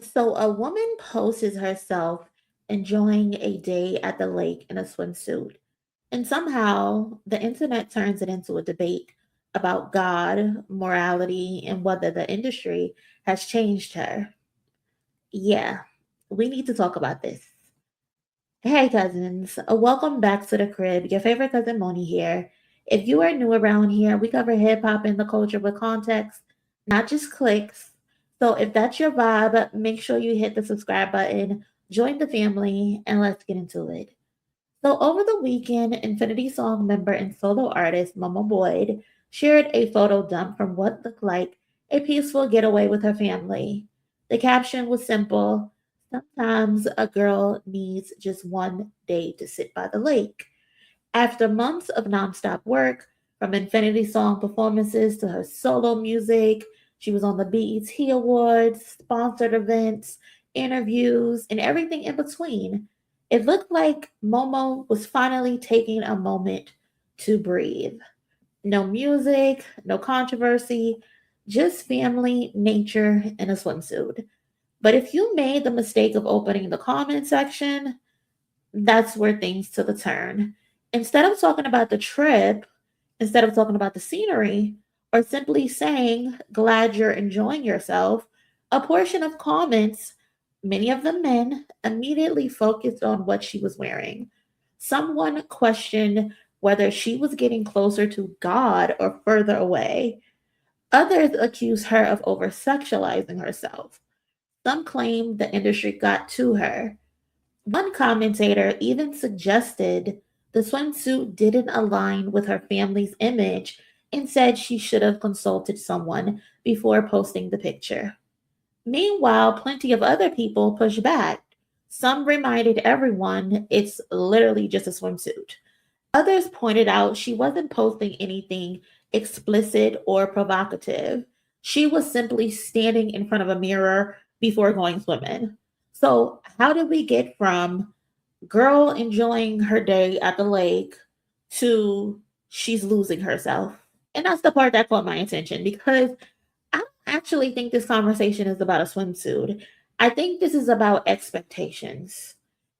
So a woman posts herself enjoying a day at the lake in a swimsuit. And somehow the internet turns it into a debate about God, morality, and whether the industry has changed her. Yeah, we need to talk about this. Hey, cousins. Welcome back to the crib. Your favorite cousin Monie here. If you are new around here, we cover hip hop and the culture with context, not just clicks. So if that's your vibe, make sure you hit the subscribe button, join the family, and let's get into it. So over the weekend, Infinity Song member and solo artist Momo Boyd shared a photo dump from what looked like a peaceful getaway with her family. The caption was simple: sometimes a girl needs just one day to sit by the lake. After months of nonstop work, from Infinity Song performances to her solo music, she was on the BET Awards, sponsored events, interviews, and everything in between. It looked like Momo was finally taking a moment to breathe. No music, no controversy, just family, nature, and a swimsuit. But if you made the mistake of opening the comment section, that's where things took a turn. Instead of talking about the trip, instead of talking about the scenery, or simply saying, glad you're enjoying yourself, a portion of comments, many of them men, immediately focused on what she was wearing. Someone questioned whether she was getting closer to God or further away. Others accused her of over sexualizing herself. Some claimed the industry got to her. One commentator even suggested the swimsuit didn't align with her family's image and said she should have consulted someone before posting the picture. Meanwhile, plenty of other people pushed back. Some reminded everyone it's literally just a swimsuit. Others pointed out she wasn't posting anything explicit or provocative. She was simply standing in front of a mirror before going swimming. So, how did we get from girl enjoying her day at the lake to she's losing herself? And that's the part that caught my attention because I don't actually think this conversation is about a swimsuit. I think this is about expectations.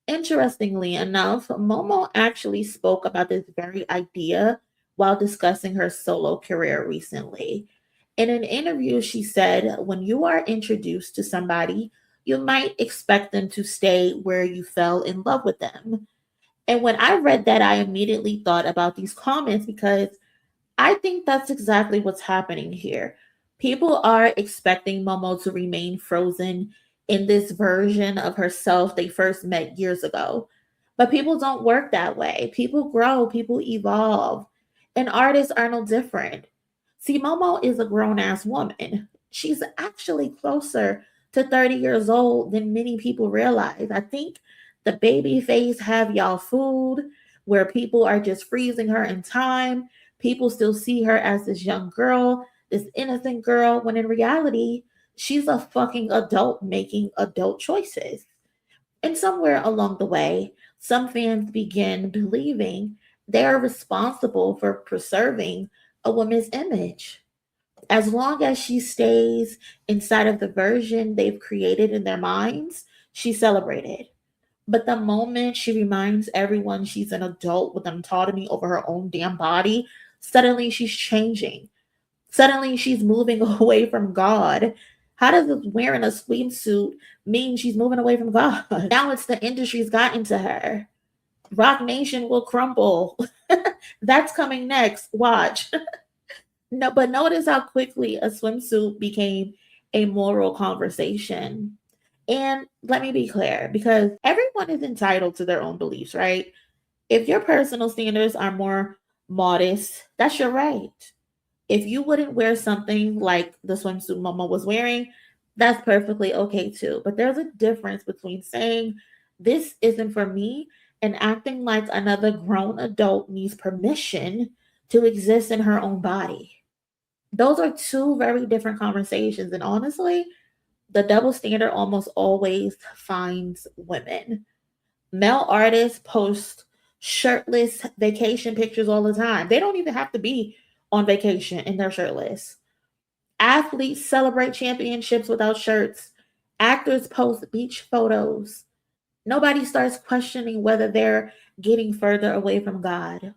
Interestingly enough, Momo actually spoke about this very idea while discussing her solo career recently. In an interview, she said, when you are introduced to somebody, you might expect them to stay where you fell in love with them. And when I read that, I immediately thought about these comments because I think that's exactly what's happening here. People are expecting Momo to remain frozen in this version of herself they first met years ago. But people don't work that way. People grow, people evolve, and artists are no different. See, Momo is a grown ass woman. She's actually closer to 30 years old than many people realize. I think the baby face have y'all fooled where people are just freezing her in time. People still see her as this young girl, this innocent girl, when in reality, she's a fucking adult making adult choices. And somewhere along the way, some fans begin believing they are responsible for preserving a woman's image. As long as she stays inside of the version they've created in their minds, she's celebrated. But the moment she reminds everyone she's an adult with autonomy over her own damn body, suddenly she's changing. Suddenly she's moving away from God. How does wearing a swimsuit mean she's moving away from God? Now it's the industry's gotten to her. Rock Nation will crumble. That's coming next. Watch. No, but notice how quickly a swimsuit became a moral conversation. And let me be clear, because everyone is entitled to their own beliefs, right? If your personal standards are more modest, that's your right. If you wouldn't wear something like the swimsuit Momo was wearing, that's perfectly okay too. But there's a difference between saying this isn't for me and acting like another grown adult needs permission to exist in her own body. Those are two very different conversations. And honestly, the double standard almost always finds women. Male artists post shirtless vacation pictures all the time. They don't even have to be on vacation and they're shirtless. Athletes celebrate championships without shirts. Actors post beach photos. Nobody starts questioning whether they're getting further away from God.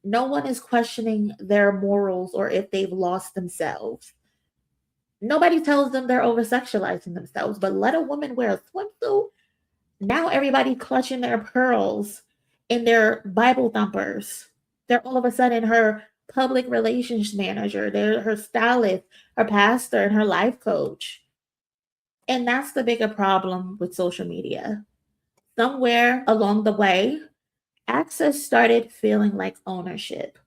No one is questioning their morals or if they've lost themselves. Nobody tells them they're over sexualizing themselves, but let a woman wear a swimsuit. Now everybody clutching their pearls in their Bible thumpers. They're all of a sudden her public relations manager, they're her stylist, her pastor, and her life coach. And that's the bigger problem with social media. Somewhere along the way, access started feeling like ownership.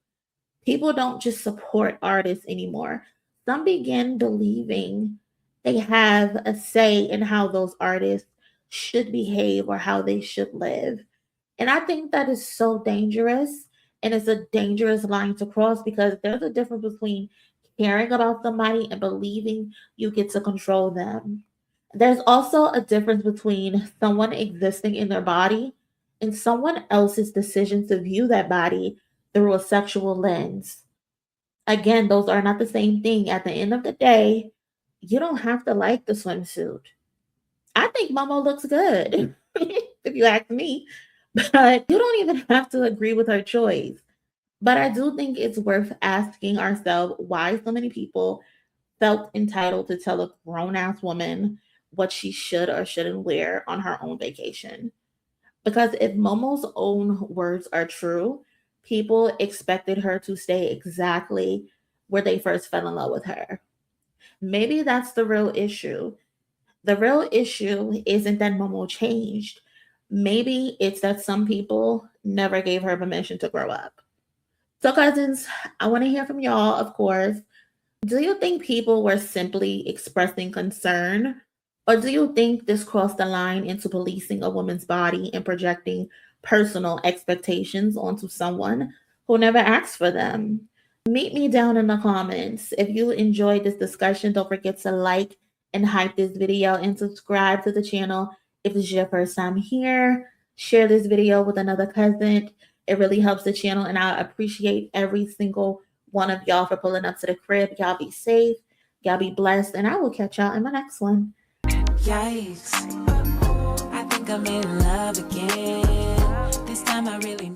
People don't just support artists anymore. Some begin believing they have a say in how those artists should behave or how they should live. And I think that is so dangerous. And it's a dangerous line to cross because there's a difference between caring about somebody and believing you get to control them. There's also a difference between someone existing in their body and someone else's decision to view that body through a sexual lens. Again, those are not the same thing. At the end of the day, you don't have to like the swimsuit. I think Momo looks good, if you ask me, but you don't even have to agree with her choice. But I do think it's worth asking ourselves why so many people felt entitled to tell a grown ass woman what she should or shouldn't wear on her own vacation. Because if Momo's own words are true, people expected her to stay exactly where they first fell in love with her. Maybe that's the real issue. The real issue isn't that Momo changed. Maybe it's that some people never gave her permission to grow up. So, cousins, I want to hear from y'all, of course. Do you think people were simply expressing concern? Or do you think this crossed the line into policing a woman's body and projecting personal expectations onto someone who never asked for them? Meet me down in the comments. If you enjoyed this discussion, don't forget to like and hype this video and subscribe to the channel if this is your first time here. Share this video with another cousin. It really helps the channel, and I appreciate every single one of y'all for pulling up to the crib. Y'all be safe, y'all be blessed, and I will catch y'all in my next one. Yikes, I think I'm in love again. This time I really